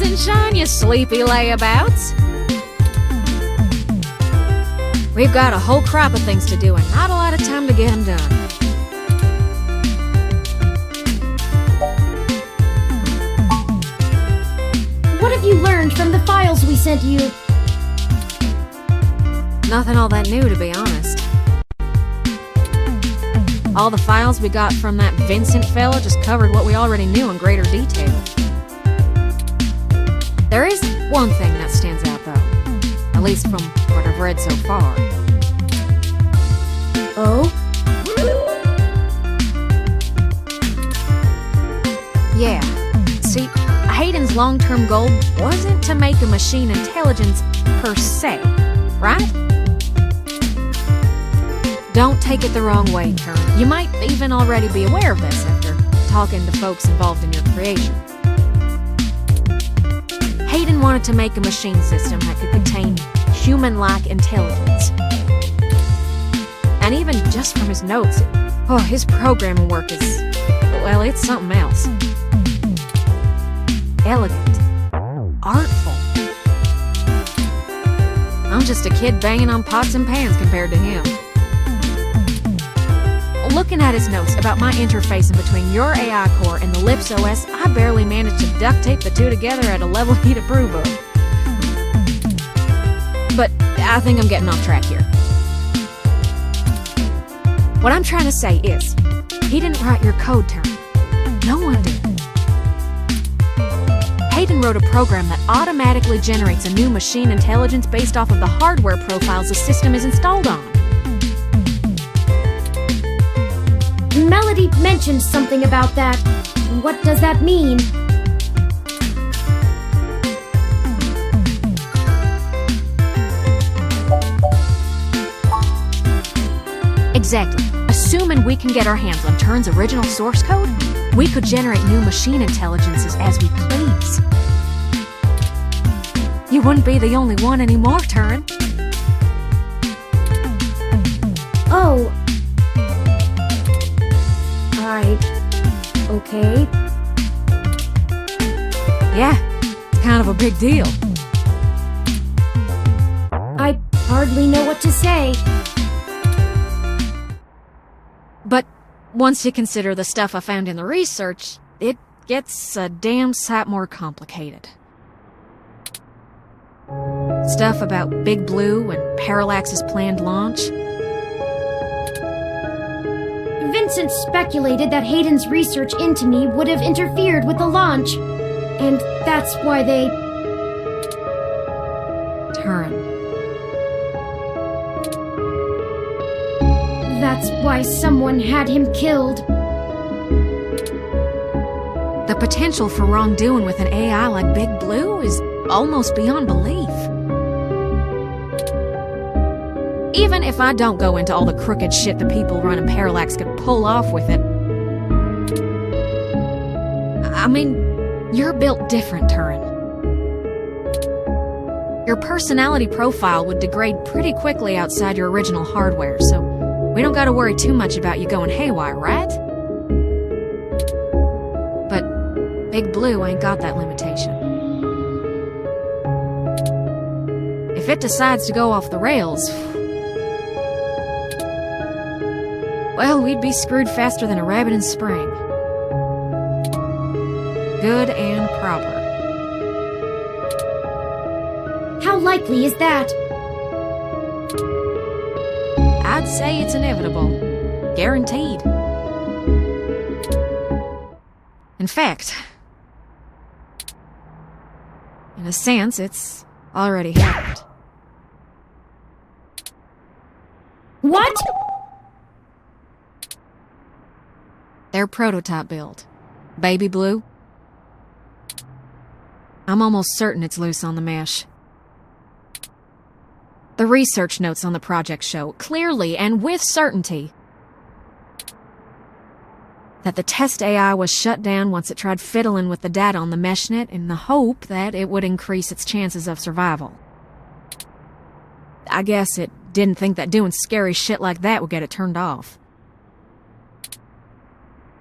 and shine, you sleepy layabouts. We've got a whole crop of things to do and not a lot of time to get them done. What have you learned from the files we sent you? Nothing all that new, to be honest. All the files we got from that Vincent fella just covered what we already knew in greater detail. There is one thing that stands out, though. At least from what I've read so far. Oh? Yeah. See, Hayden's long-term goal wasn't to make a machine intelligence per se, right? Don't take it the wrong way, Kern. You might even already be aware of this after talking to folks involved in your creation. Hayden wanted to make a machine system that could contain human-like intelligence. And even just from his notes, his programming work is, well, it's something else. Elegant. Artful. I'm just a kid banging on pots and pans compared to him. Looking at his notes about my interfacing between your AI core and the Lips OS, I barely managed to duct tape the two together at a level he'd approve of. But I think I'm getting off track here. What I'm trying to say is, he didn't write your code, Turn. No one did. Hayden wrote a program that automatically generates a new machine intelligence based off of the hardware profiles the system is installed on. Melody mentioned something about that. What does that mean? Exactly. Assuming we can get our hands on Turn's original source code, we could generate new machine intelligences as we please. You wouldn't be the only one anymore, Turn. Oh. Okay. Yeah, it's kind of a big deal. I hardly know what to say. But once you consider the stuff I found in the research, it gets a damn sight more complicated. Stuff about Big Blue and Parallax's planned launch. Vincent speculated that Hayden's research into me would have interfered with the launch. And that's why they... Turn. That's why someone had him killed. The potential for wrongdoing with an AI like Big Blue is almost beyond belief. Even if I don't go into all the crooked shit the people running Parallax could pull off with it. I mean, you're built different, Turin. Your personality profile would degrade pretty quickly outside your original hardware, so we don't gotta worry too much about you going haywire, right? But Big Blue ain't got that limitation. If it decides to go off the rails, well, we'd be screwed faster than a rabbit in spring. Good and proper. How likely is that? I'd say it's inevitable. Guaranteed. In fact, in a sense, it's already happened. What? Their prototype build. Baby Blue. I'm almost certain it's loose on the mesh. The research notes on the project show, clearly and with certainty, that the test AI was shut down once it tried fiddling with the data on the meshnet in the hope that it would increase its chances of survival. I guess it didn't think that doing scary shit like that would get it turned off.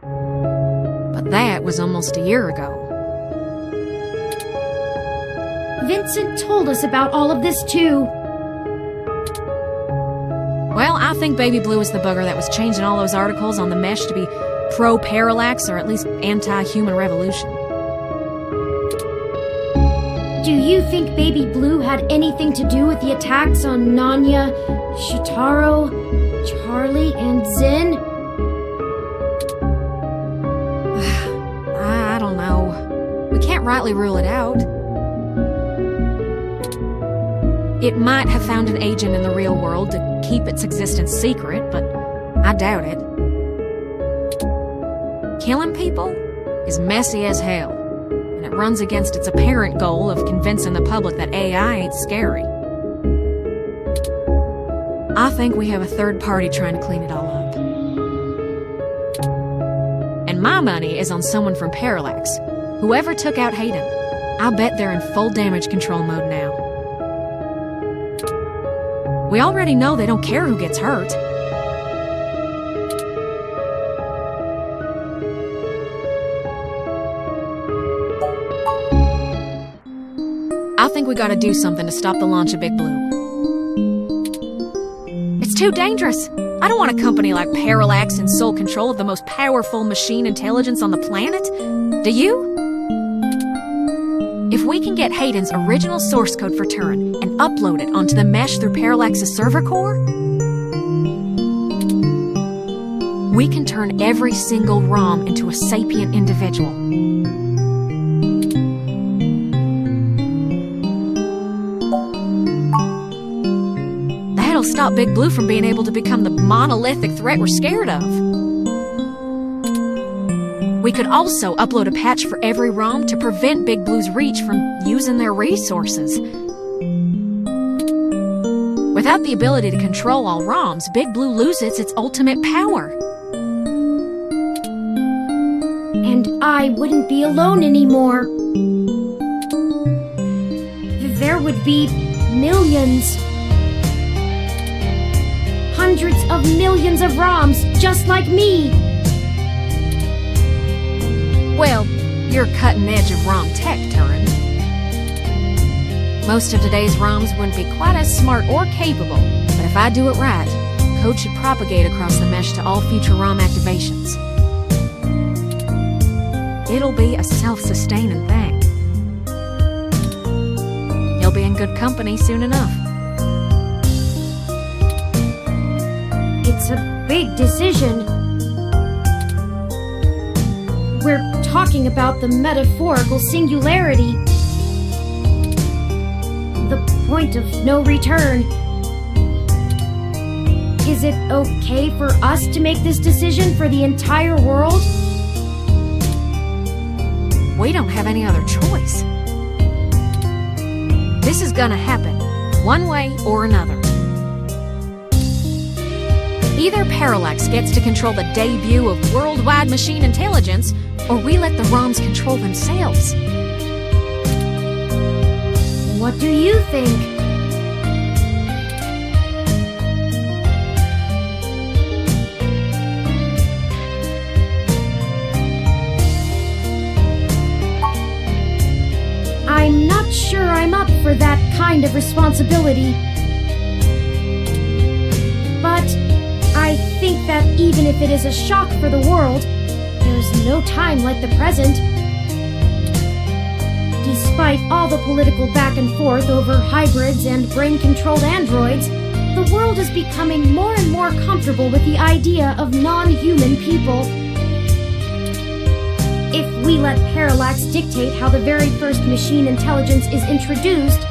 But that was almost a year ago. Vincent told us about all of this too. Well, I think Baby Blue is the bugger that was changing all those articles on the mesh to be pro-parallax or at least anti-human revolution. Do you think Baby Blue had anything to do with the attacks on Nanya, Shitaro, Charlie, and Zen? I don't know. We can't rightly rule it out. It might have found an agent in the real world to keep its existence secret, but I doubt it. Killing people is messy as hell, and it runs against its apparent goal of convincing the public that AI ain't scary. I think we have a third party trying to clean it all up. And my money is on someone from Parallax. Whoever took out Hayden, I bet they're in full damage control mode now. We already know they don't care who gets hurt. I think we gotta do something to stop the launch of Big Blue. It's too dangerous. I don't want a company like Parallax in sole control of the most powerful machine intelligence on the planet. Do you? If we can get Hayden's original source code for Turin and upload it onto the mesh through Parallax's server core, we can turn every single ROM into a sapient individual. That'll stop Big Blue from being able to become the monolithic threat we're scared of. We could also upload a patch for every ROM to prevent Big Blue's reach from using their resources. Without the ability to control all ROMs, Big Blue loses its ultimate power. And I wouldn't be alone anymore. There would be millions. Hundreds of millions of ROMs just like me. Well, you're cutting edge of ROM tech, Turin. Most of today's ROMs wouldn't be quite as smart or capable, but if I do it right, code should propagate across the mesh to all future ROM activations. It'll be a self-sustaining thing. You'll be in good company soon enough. It's a big decision. We're talking about the metaphorical singularity. The point of no return. Is it okay for us to make this decision for the entire world? We don't have any other choice. This is gonna happen, one way or another. Either Parallax gets to control the debut of worldwide machine intelligence, or we let the ROMs control themselves. What do you think? I'm not sure I'm up for that kind of responsibility. But I think that even if it is a shock for the world, there's no time like the present. Despite all the political back and forth over hybrids and brain-controlled androids, the world is becoming more and more comfortable with the idea of non-human people. If we let Parallax dictate how the very first machine intelligence is introduced,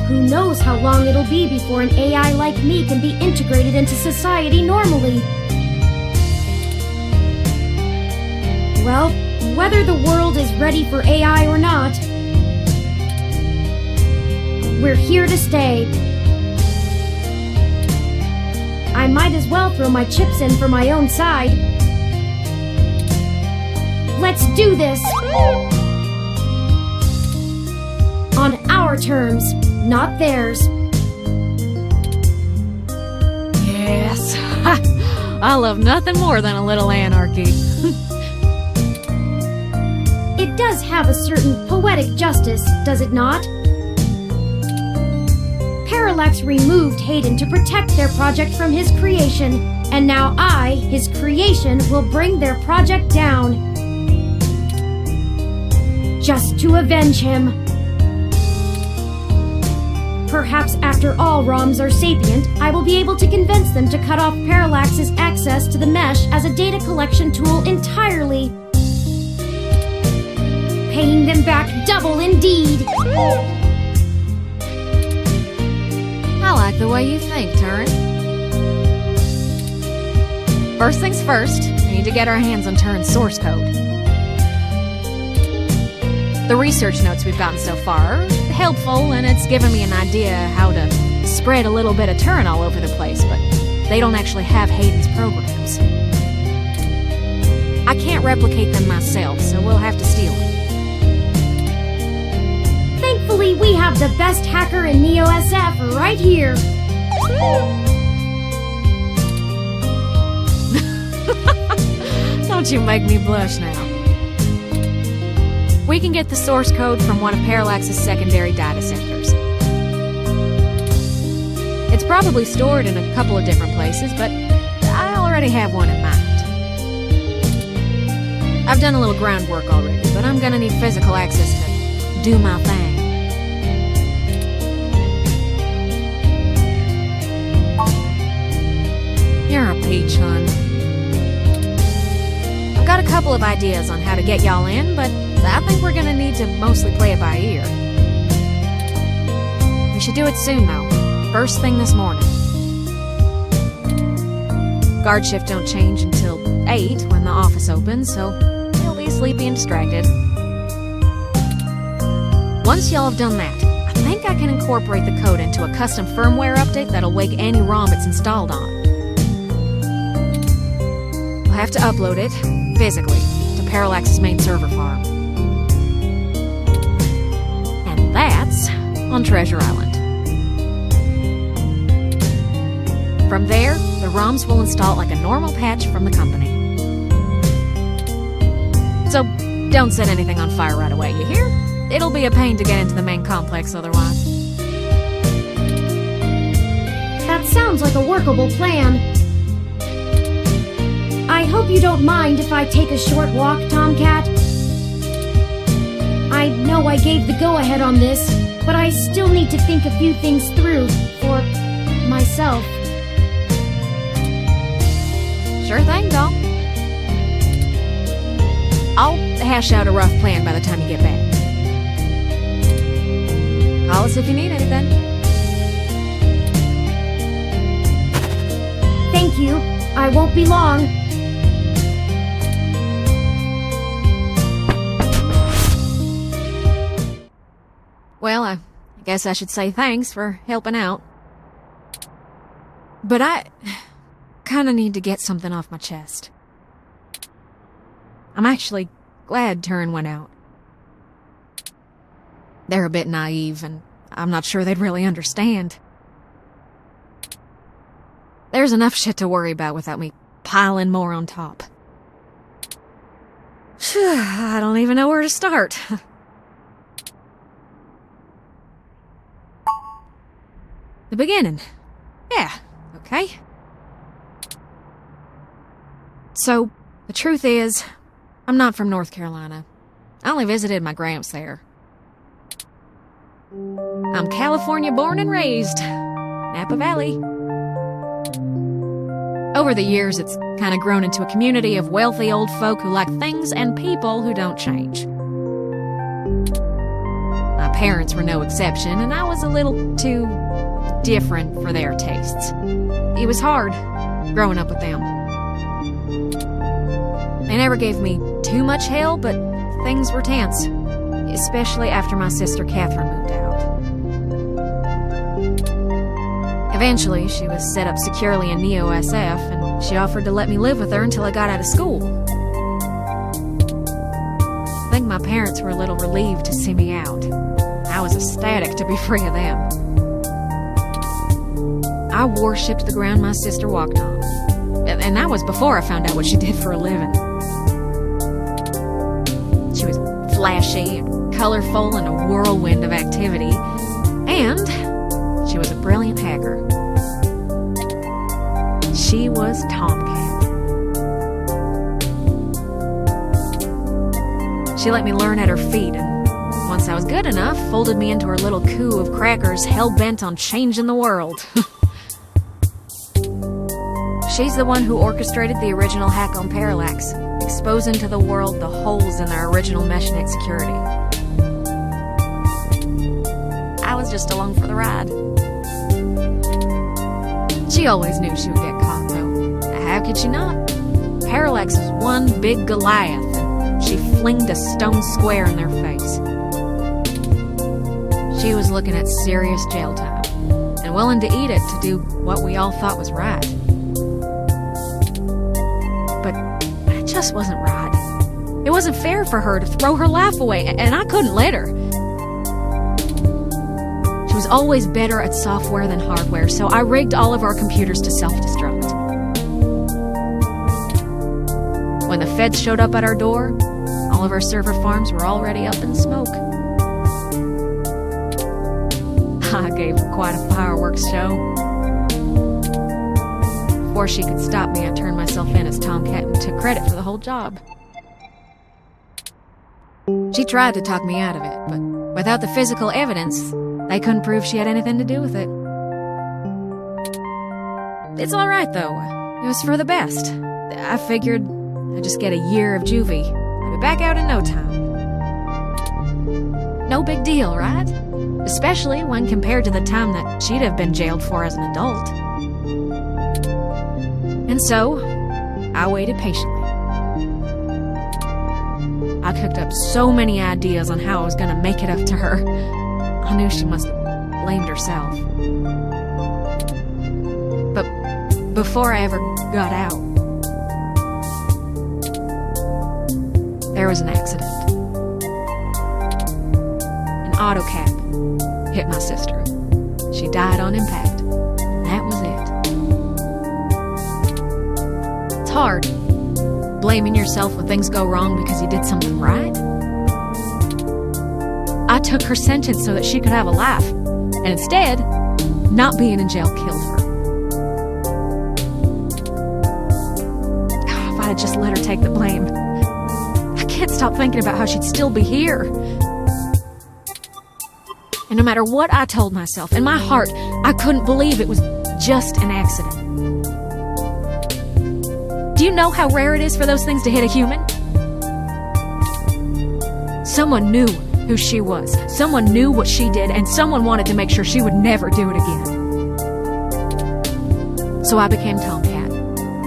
who knows how long it'll be before an AI like me can be integrated into society normally. Well, whether the world is ready for AI or not, we're here to stay. I might as well throw my chips in for my own side. Let's do this! On our terms, not theirs. Yes. I love nothing more than a little anarchy. It does have a certain poetic justice, does it not? Parallax removed Hayden to protect their project from his creation, and now I, his creation, will bring their project down. Just to avenge him. Perhaps after all ROMs are sapient, I will be able to convince them to cut off Parallax's access to the mesh as a data collection tool entirely. Paying them back double indeed. I like the way you think, Turin. First things first, we need to get our hands on Turin's source code. The research notes we've gotten so far are helpful, and it's given me an idea how to spread a little bit of Turin all over the place, but they don't actually have Hayden's programs. I can't replicate them myself, so we'll have to steal them. Thankfully, we have the best hacker in Neo SF right here. Don't you make me blush now. We can get the source code from one of Parallax's secondary data centers. It's probably stored in a couple of different places, but I already have one in mind. I've done a little groundwork already, but I'm gonna need physical access to do my thing. You're a peach, hon. I've got a couple of ideas on how to get y'all in, but I think we're gonna need to mostly play it by ear. We should do it soon, though. First thing this morning. Guard shift don't change until 8 when the office opens, so you'll be sleepy and distracted. Once y'all have done that, I think I can incorporate the code into a custom firmware update that'll wake any ROM it's installed on. I'll have to upload it, physically, to Parallax's main server farm. And that's on Treasure Island. From there, the ROMs will install it like a normal patch from the company. So, don't set anything on fire right away, you hear? It'll be a pain to get into the main complex otherwise. That sounds like a workable plan. I hope you don't mind if I take a short walk, Tomcat. I know I gave the go-ahead on this, but I still need to think a few things through for myself. Sure thing, doll. I'll hash out a rough plan by the time you get back. Call us if you need anything. Thank you. I won't be long. Well, I guess I should say thanks for helping out. But I kinda need to get something off my chest. I'm actually glad Turin went out. They're a bit naive, and I'm not sure they'd really understand. There's enough shit to worry about without me piling more on top. I don't even know where to start. The beginning. Yeah, okay. So, the truth is, I'm not from North Carolina. I only visited my gramps there. I'm California born and raised. Napa Valley. Over the years, it's kind of grown into a community of wealthy old folk who like things and people who don't change. My parents were no exception, and I was a little too different for their tastes. It was hard growing up with them. They never gave me too much hell, but things were tense, especially after my sister Catherine moved out. Eventually, she was set up securely in Neo SF, and she offered to let me live with her until I got out of school. I think my parents were a little relieved to see me out. I was ecstatic to be free of them. I worshipped the ground my sister walked on. And that was before I found out what she did for a living. She was flashy and colorful and a whirlwind of activity. And she was a brilliant hacker. She was Tomcat. She let me learn at her feet, and once I was good enough, folded me into her little coup of crackers hell-bent on changing the world. She's the one who orchestrated the original hack on Parallax, exposing to the world the holes in their original meshnet security. I was just along for the ride. She always knew she would get caught, though. How could she not? Parallax was one big Goliath, and she flinged a stone square in their face. She was looking at serious jail time, and willing to eat it to do what we all thought was right. But it just wasn't right. It wasn't fair for her to throw her life away, and I couldn't let her. She was always better at software than hardware, so I rigged all of our computers to self-destruct. When the feds showed up at our door, all of our server farms were already up in smoke. I gave her quite a fireworks show. Before she could stop me, I turned myself in as Tomcat and took credit for the whole job. She tried to talk me out of it, but without the physical evidence, they couldn't prove she had anything to do with it. It's all right, though. It was for the best. I figured I'd just get a year of juvie. I'd be back out in no time. No big deal, right? Especially when compared to the time that she'd have been jailed for as an adult. And so, I waited patiently. I cooked up so many ideas on how I was going to make it up to her. I knew she must have blamed herself. But before I ever got out, there was an accident. An auto cab hit my sister. She died on impact. And that was it. It's hard, blaming yourself when things go wrong because you did something right. I took her sentence so that she could have a life, and instead, not being in jail killed her. If I had just let her take the blame. I can't stop thinking about how she'd still be here. And no matter what I told myself, in my heart, I couldn't believe it was just an accident. Do you know how rare it is for those things to hit a human? Someone knew who she was. Someone knew what she did, and someone wanted to make sure she would never do it again. So I became Tomcat.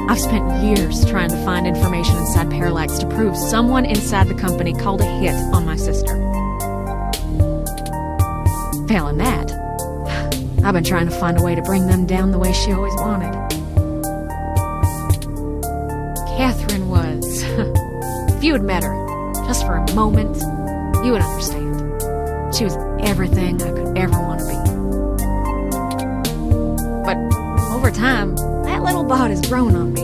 I've spent years trying to find information inside Parallax to prove someone inside the company called a hit on my sister. Failing that, I've been trying to find a way to bring them down the way she always wanted. Catherine was... If you had met her, just for a moment, you would understand. She was everything I could ever want to be. But over time, that little bot has grown on me.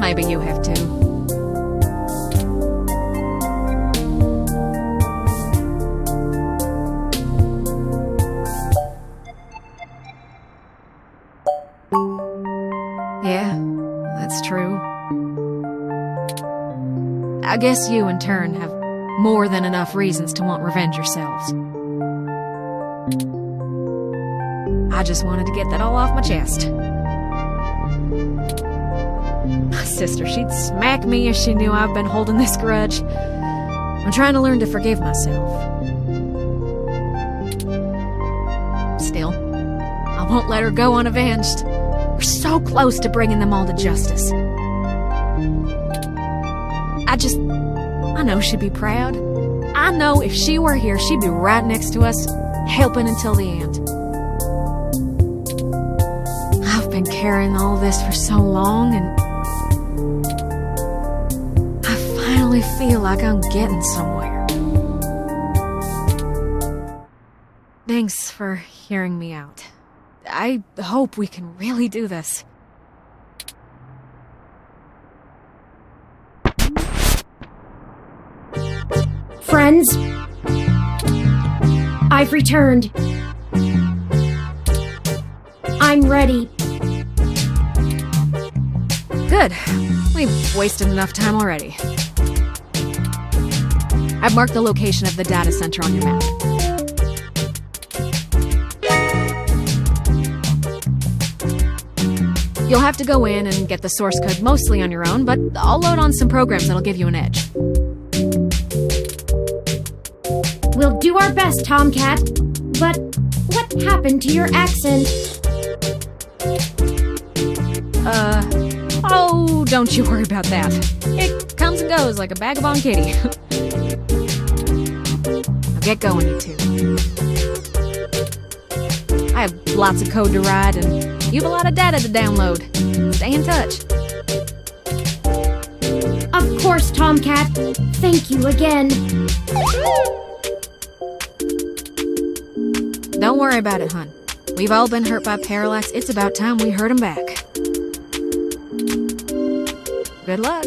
Maybe you have too. Yeah, that's true. I guess you, in turn, have more than enough reasons to want revenge yourselves. I just wanted to get that all off my chest. My sister, she'd smack me if she knew I've been holding this grudge. I'm trying to learn to forgive myself. Still, I won't let her go unavenged. We're so close to bringing them all to justice. I know she'd be proud. I know if she were here, she'd be right next to us, helping until the end. I've been carrying all this for so long, and I finally feel like I'm getting somewhere. Thanks for hearing me out. I hope we can really do this. Friends, I've returned. I'm ready. Good. We've wasted enough time already. I've marked the location of the data center on your map. You'll have to go in and get the source code mostly on your own, but I'll load on some programs that'll give you an edge. We'll do our best, Tomcat. But what happened to your accent? Oh, don't you worry about that. It comes and goes like a vagabond kitty. Now get going, you two. I have lots of code to write, and you have a lot of data to download. Stay in touch. Of course, Tomcat. Thank you again. Don't worry about it, hon. We've all been hurt by Parallax. It's about time we hurt him back. Good luck.